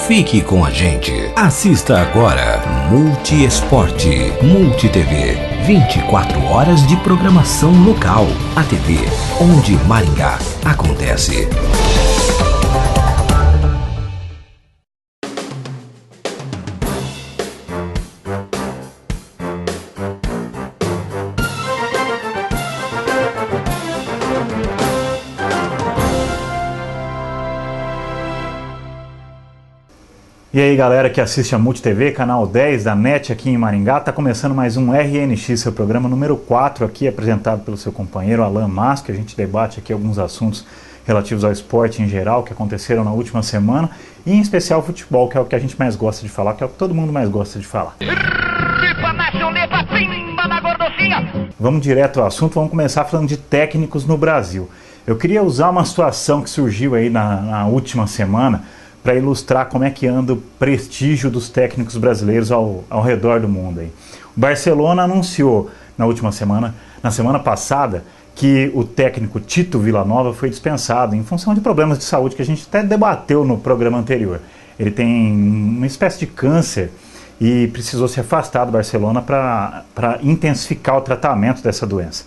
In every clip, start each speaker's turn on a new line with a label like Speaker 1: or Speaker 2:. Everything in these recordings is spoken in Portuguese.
Speaker 1: Fique com a gente. Assista agora Multiesporte, Multi TV. 24 horas de programação local. A TV onde Maringá acontece.
Speaker 2: E aí galera que assiste a Multi TV, canal 10 da NET aqui em Maringá, está começando mais um RNX, seu programa número 4 aqui, apresentado pelo seu companheiro Alan Mas, que a gente debate aqui alguns assuntos relativos ao esporte em geral, que aconteceram na última semana, e em especial o futebol, que é o que a gente mais gosta de falar, que é o que todo mundo mais gosta de falar. Vamos direto ao assunto, vamos começar falando de técnicos no Brasil. Eu queria usar uma situação que surgiu aí na última semana, para ilustrar como é que anda o prestígio dos técnicos brasileiros ao redor do mundo. Aí. O Barcelona anunciou na semana passada, que o técnico Tito Vilanova foi dispensado em função de problemas de saúde que a gente até debateu no programa anterior. Ele tem uma espécie de câncer e precisou se afastar do Barcelona para intensificar o tratamento dessa doença.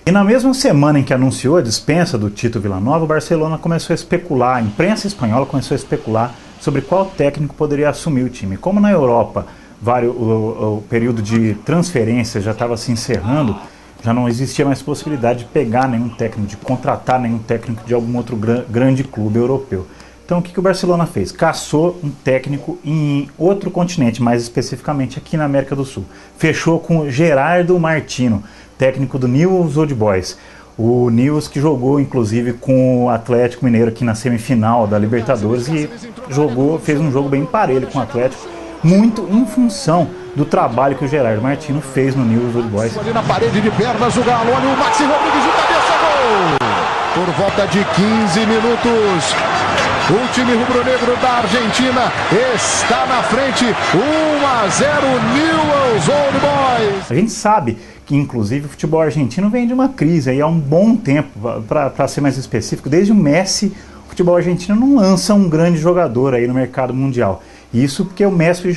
Speaker 2: E na mesma semana em que anunciou a dispensa do Tito Vilanova, o Barcelona começou a especular, a imprensa espanhola começou a especular sobre qual técnico poderia assumir o time. Como na Europa o período de transferência já estava se encerrando, já não existia mais possibilidade de pegar nenhum técnico, de contratar nenhum técnico de algum outro grande clube europeu. Então o que o Barcelona fez? Caçou um técnico em outro continente, mais especificamente aqui na América do Sul. Fechou com Gerardo Martino, técnico do Newell's Old Boys. O Newell's que jogou inclusive com o Atlético Mineiro aqui na semifinal da Libertadores e fez um jogo bem parelho com o Atlético, muito em função do trabalho que o Gerardo Martino fez no Newell's Old Boys.
Speaker 3: Ali na parede de pernas o Galo, olha o Maxi Rodrigues de cabeça, gol! Por volta de 15 minutos, o time rubro-negro da Argentina está na frente, 1-0 Newell's Old Boys.
Speaker 2: A gente sabe que inclusive o futebol argentino vem de uma crise aí há um bom tempo, para ser mais específico, desde o Messi, o futebol argentino não lança um grande jogador aí no mercado mundial. Isso porque o Messi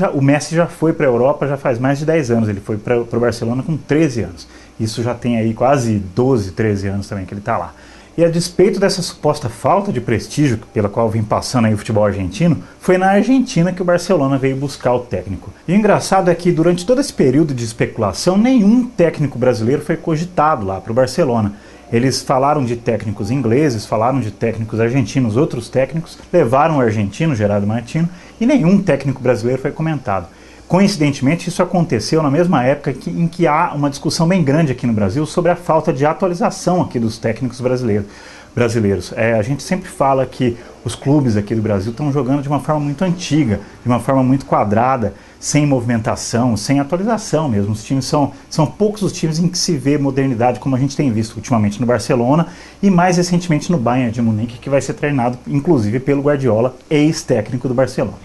Speaker 2: já foi para a Europa já faz mais de 10 anos, ele foi para o Barcelona com 13 anos. Isso já tem aí quase 12, 13 anos também que ele está lá. E a despeito dessa suposta falta de prestígio pela qual vem passando aí o futebol argentino, foi na Argentina que o Barcelona veio buscar o técnico. E o engraçado é que durante todo esse período de especulação, nenhum técnico brasileiro foi cogitado lá para o Barcelona. Eles falaram de técnicos ingleses, falaram de técnicos argentinos, outros técnicos levaram o argentino, Gerardo Martino, e nenhum técnico brasileiro foi comentado. Coincidentemente, isso aconteceu na mesma época em que há uma discussão bem grande aqui no Brasil sobre a falta de atualização aqui dos técnicos brasileiros. A gente sempre fala que os clubes aqui do Brasil estão jogando de uma forma muito antiga, de uma forma muito quadrada, sem movimentação, sem atualização mesmo. Os times são poucos os times em que se vê modernidade, como a gente tem visto ultimamente no Barcelona e mais recentemente no Bayern de Munique, que vai ser treinado inclusive pelo Guardiola, ex-técnico do Barcelona.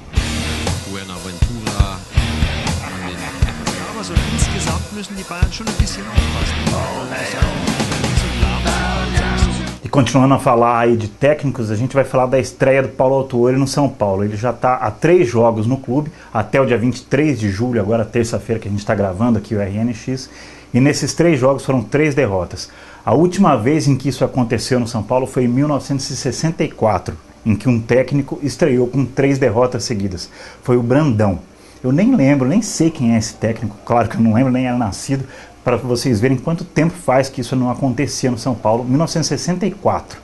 Speaker 2: E continuando a falar aí de técnicos, a gente vai falar da estreia do Paulo Autuori no São Paulo. Ele já está há 3 jogos no clube, até o dia 23 de julho, agora terça-feira que a gente está gravando aqui o RNX, e nesses 3 jogos foram 3 derrotas. A última vez em que isso aconteceu no São Paulo foi em 1964, em que um técnico estreou com 3 derrotas seguidas. Foi o Brandão. Eu nem lembro, nem sei quem é esse técnico, claro que eu não lembro, nem era nascido, para vocês verem quanto tempo faz que isso não acontecia no São Paulo, 1964.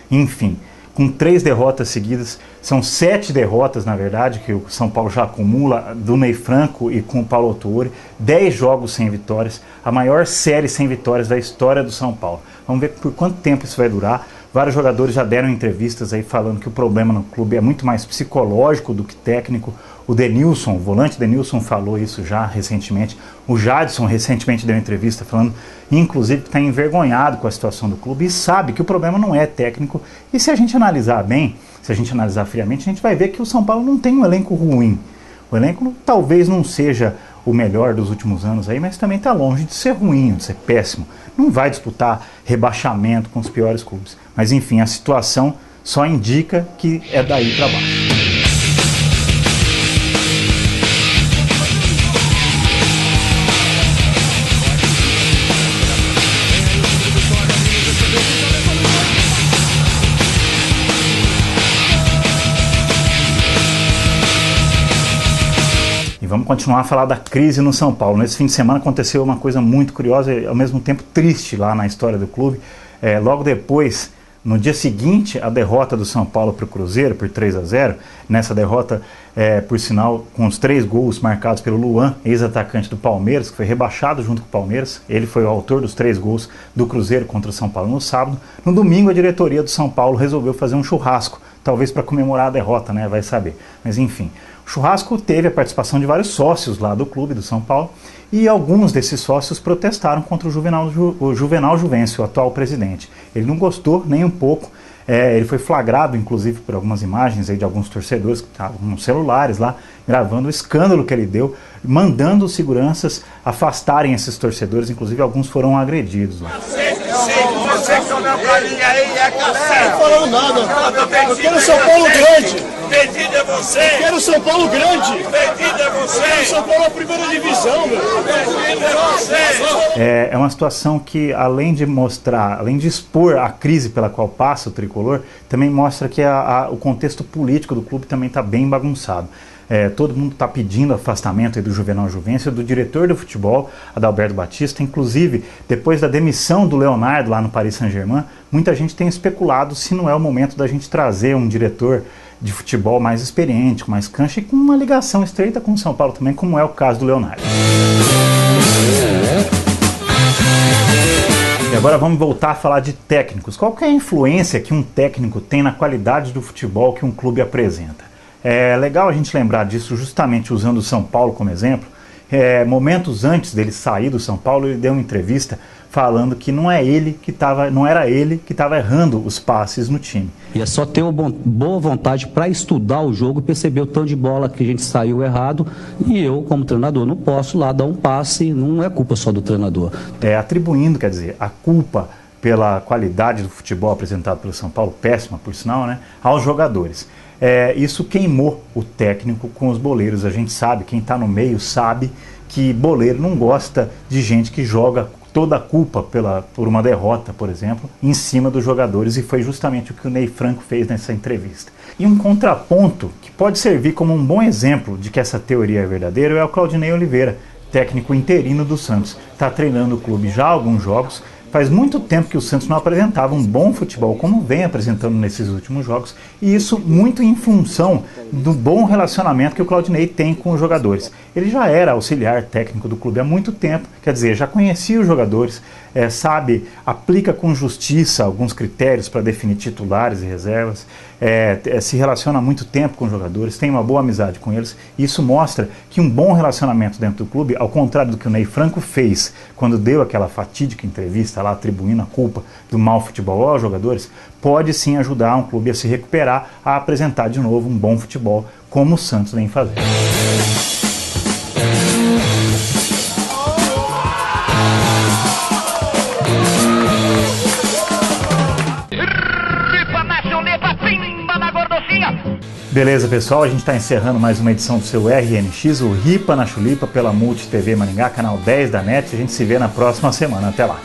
Speaker 2: Enfim, com 3 derrotas seguidas, são 7 derrotas na verdade, que o São Paulo já acumula, do Ney Franco e com o Paulo Autuori, 10 jogos sem vitórias, a maior série sem vitórias da história do São Paulo. Vamos ver por quanto tempo isso vai durar. Vários jogadores já deram entrevistas aí falando que o problema no clube é muito mais psicológico do que técnico. O Denilson, o volante Denilson falou isso já recentemente. O Jadson recentemente deu entrevista falando, inclusive, que está envergonhado com a situação do clube e sabe que o problema não é técnico. E se a gente analisar bem, se a gente analisar friamente, a gente vai ver que o São Paulo não tem um elenco ruim. O elenco talvez não seja o melhor dos últimos anos aí, mas também está longe de ser ruim, de ser péssimo. Não vai disputar rebaixamento com os piores clubes. Mas enfim, a situação só indica que é daí para baixo. vamos continuar a falar da crise no São Paulo. Nesse fim de semana aconteceu uma coisa muito curiosa e ao mesmo tempo triste lá na história do clube. Logo depois, no dia seguinte, a derrota do São Paulo para o Cruzeiro por 3-0, nessa derrota, por sinal, com os 3 gols marcados pelo Luan, ex-atacante do Palmeiras, que foi rebaixado junto com o Palmeiras. Ele foi o autor dos 3 gols do Cruzeiro contra o São Paulo no sábado. No domingo, a diretoria do São Paulo resolveu fazer um churrasco, talvez para comemorar a derrota, né? Vai saber. Mas enfim, o churrasco teve a participação de vários sócios lá do clube do São Paulo e alguns desses sócios protestaram contra o Juvenal Juvencio, o atual presidente. Ele não gostou nem um pouco, ele foi flagrado inclusive por algumas imagens aí de alguns torcedores que estavam nos celulares lá, gravando o escândalo que ele deu, mandando os seguranças afastarem esses torcedores, inclusive alguns foram agredidos lá.
Speaker 4: Você que olhou pra mim aí é café.
Speaker 5: Não falou nada. Eu quero São Paulo grande.
Speaker 4: Perdido é você.
Speaker 5: Eu quero São Paulo grande.
Speaker 4: Perdido é você.
Speaker 5: São Paulo é a primeira divisão, meu.
Speaker 4: Perdido é você.
Speaker 2: É uma situação que, além de mostrar, além de expor a crise pela qual passa o tricolor, também mostra que o contexto político do clube também está bem bagunçado. Todo mundo está pedindo afastamento aí do Juvenal Juvencio, do diretor do futebol, Adalberto Batista. Inclusive, depois da demissão do Leonardo lá no Paris Saint-Germain, muita gente tem especulado se não é o momento da gente trazer um diretor de futebol mais experiente, com mais cancha e com uma ligação estreita com o São Paulo também, como é o caso do Leonardo. E agora vamos voltar a falar de técnicos. Qual que é a influência que um técnico tem na qualidade do futebol que um clube apresenta? É legal a gente lembrar disso justamente usando o São Paulo como exemplo. Momentos antes dele sair do São Paulo, ele deu uma entrevista falando que não era ele que estava errando os passes no time.
Speaker 6: E é só ter uma boa vontade para estudar o jogo e perceber o tanto de bola que a gente saiu errado. E eu, como treinador, não posso lá dar um passe, não é culpa só do treinador.
Speaker 2: Atribuindo, quer dizer, a culpa pela qualidade do futebol apresentado pelo São Paulo, péssima por sinal, né, aos jogadores. Isso queimou o técnico com os boleiros. A gente sabe, quem está no meio sabe que boleiro não gosta de gente que joga toda a culpa por uma derrota, por exemplo, em cima dos jogadores, e foi justamente o que o Ney Franco fez nessa entrevista. E um contraponto que pode servir como um bom exemplo de que essa teoria é verdadeira é o Claudinei Oliveira, técnico interino do Santos. Está treinando o clube já há alguns jogos. Faz muito tempo que o Santos não apresentava um bom futebol como vem apresentando nesses últimos jogos, e isso muito em função do bom relacionamento que o Claudinei tem com os jogadores. Ele já era auxiliar técnico do clube há muito tempo, quer dizer, já conhecia os jogadores, aplica com justiça alguns critérios para definir titulares e reservas, se relaciona há muito tempo com os jogadores, tem uma boa amizade com eles, e isso mostra que um bom relacionamento dentro do clube, ao contrário do que o Ney Franco fez quando deu aquela fatídica entrevista lá atribuindo a culpa do mau futebol aos jogadores, pode sim ajudar um clube a se recuperar, a apresentar de novo um bom futebol, como o Santos vem fazendo. Beleza, pessoal, a gente está encerrando mais uma edição do seu RNX, o Ripa na Chulipa, pela Multi TV Maringá, canal 10 da NET. A gente se vê na próxima semana. Até lá.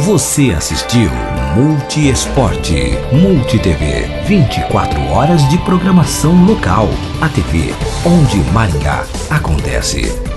Speaker 1: Você assistiu Multi Esporte, Multi TV, 24 horas de programação local. A TV onde Maringá acontece.